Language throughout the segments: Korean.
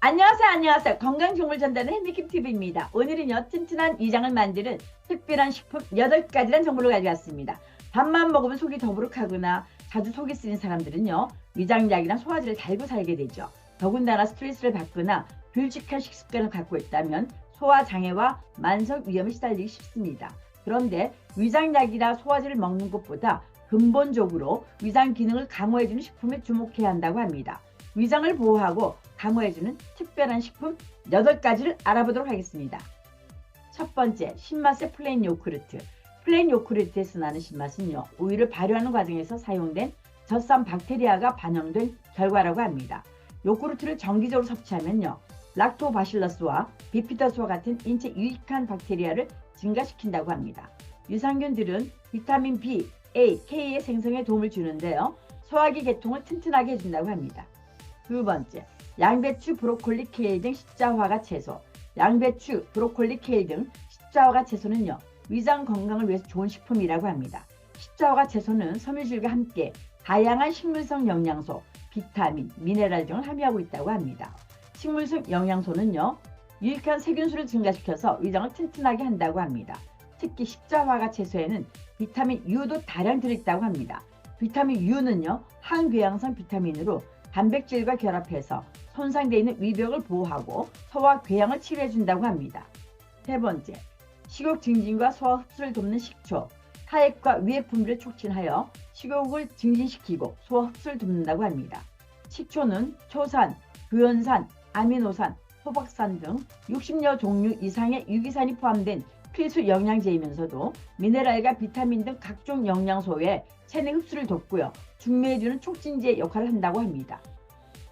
안녕하세요. 건강정보를 전달하는 핸디캡TV입니다. 오늘은요, 튼튼한 위장을 만드는 특별한 식품 8가지란 정보를 가져왔습니다. 밥만 먹으면 속이 더부룩하거나 자주 속이 쓰린 사람들은요, 위장약이나 소화제를 달고 살게 되죠. 더군다나 스트레스를 받거나 불규칙한 식습관을 갖고 있다면 소화장애와 만성 위염에 시달리기 쉽습니다. 그런데 위장약이나 소화제를 먹는 것보다 근본적으로 위장 기능을 강화해주는 식품에 주목해야 한다고 합니다. 위장을 보호하고 강화해주는 특별한 식품 8가지를 알아보도록 하겠습니다. 첫 번째, 신맛의 플레인 요구르트. 플레인 요구르트에서 나는 신맛은요, 우유를 발효하는 과정에서 사용된 젖산 박테리아가 반영된 결과라고 합니다. 요구르트를 정기적으로 섭취하면요, 락토바실러스와 비피더스와 같은 인체 유익한 박테리아를 증가시킨다고 합니다. 유산균들은 비타민 B, A, K의 생성에 도움을 주는데요, 소화기 계통을 튼튼하게 해준다고 합니다. 두 번째, 양배추, 브로콜리, 케일 등 십자화가 채소. 양배추, 브로콜리, 케일 등 십자화가 채소는요, 위장 건강을 위해서 좋은 식품이라고 합니다. 십자화가 채소는 섬유질과 함께 다양한 식물성 영양소, 비타민, 미네랄 등을 함유하고 있다고 합니다. 식물성 영양소는요, 유익한 세균수를 증가시켜서 위장을 튼튼하게 한다고 합니다. 특히 십자화가 채소에는 비타민 U도 다량 들어있다고 합니다. 비타민 U는요, 항궤양성 비타민으로 단백질과 결합해서 손상되어 있는 위벽을 보호하고 소화 궤양을 치료해준다고 합니다. 세 번째, 식욕 증진과 소화 흡수를 돕는 식초. 타액과 위액 분비를 촉진하여 식욕을 증진시키고 소화 흡수를 돕는다고 합니다. 식초는 초산, 구연산, 아미노산, 호박산 등 60여 종류 이상의 유기산이 포함된 필수 영양제이면서도 미네랄과 비타민 등 각종 영양소의 체내 흡수를 돕고요, 중매해주는 촉진제 역할을 한다고 합니다.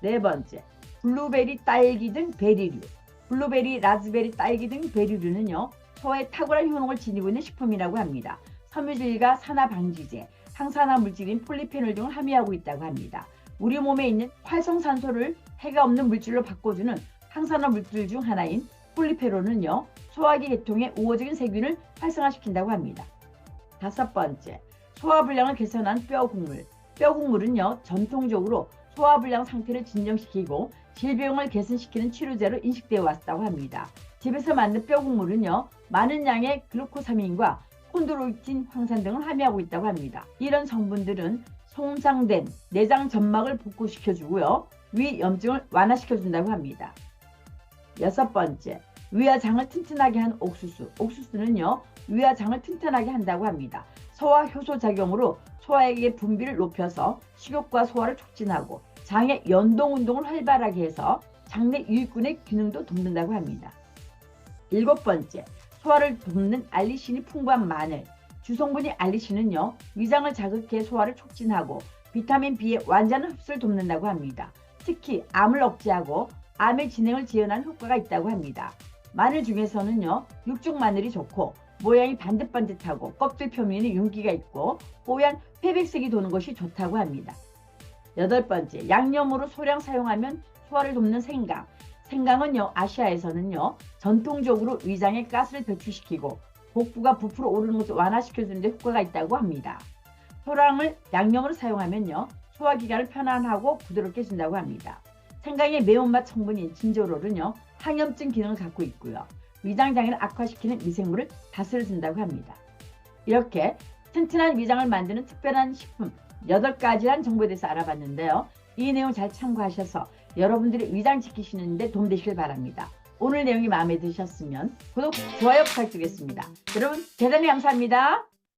네 번째, 블루베리, 딸기 등 베리류. 블루베리, 라즈베리, 딸기 등 베리류는요, 소화에 탁월한 효능을 지니고 있는 식품이라고 합니다. 섬유질과 산화 방지제, 항산화 물질인 폴리페놀 등을 함유하고 있다고 합니다. 우리 몸에 있는 활성산소를 해가 없는 물질로 바꿔주는 항산화 물질 중 하나인 폴리페놀은요, 소화기 계통의 우호적인 세균을 활성화시킨다고 합니다. 다섯 번째, 소화불량을 개선한 뼈국물. 뼈국물은요, 전통적으로 소화불량 상태를 진정시키고 질병을 개선시키는 치료제로 인식되어 왔다고 합니다. 집에서 만든 뼈국물은요, 많은 양의 글루코사민과 콘드로이틴 황산 등을 함유하고 있다고 합니다. 이런 성분들은 손상된 내장 점막을 복구시켜주고요, 위 염증을 완화시켜준다고 합니다. 여섯 번째, 위와 장을 튼튼하게 한 옥수수. 옥수수는요, 위와 장을 튼튼하게 한다고 합니다. 소화 효소 작용으로 소화액의 분비를 높여서 식욕과 소화를 촉진하고 장의 연동 운동을 활발하게 해서 장내 유익균의 기능도 돕는다고 합니다. 일곱 번째, 소화를 돕는 알리신이 풍부한 마늘. 주성분이 알리신은요, 위장을 자극해 소화를 촉진하고 비타민 B의 완전한 흡수를 돕는다고 합니다. 특히 암을 억제하고 암의 진행을 지연하는 효과가 있다고 합니다. 마늘 중에서는요, 육중 마늘이 좋고 모양이 반듯반듯하고 껍질 표면에 윤기가 있고 뽀얀 회백색이 도는 것이 좋다고 합니다. 여덟 번째, 양념으로 소량 사용하면 소화를 돕는 생강. 생강은요, 아시아에서는요, 전통적으로 위장에 가스를 배출시키고 복부가 부풀어 오르는 것을 완화시켜주는 데 효과가 있다고 합니다. 소량을 양념으로 사용하면요, 소화기관을 편안하고 부드럽게 해준다고 합니다. 생강의 매운맛 성분인 진저롤은요, 항염증 기능을 갖고 있고요, 위장장애를 악화시키는 미생물을 다스려준다고 합니다. 이렇게 튼튼한 위장을 만드는 특별한 식품 8가지란 정보에 대해서 알아봤는데요. 이 내용 잘 참고하셔서 여러분들이 위장 지키시는 데 도움되시길 바랍니다. 오늘 내용이 마음에 드셨으면 구독, 좋아요 부탁드리겠습니다. 여러분 대단히 감사합니다.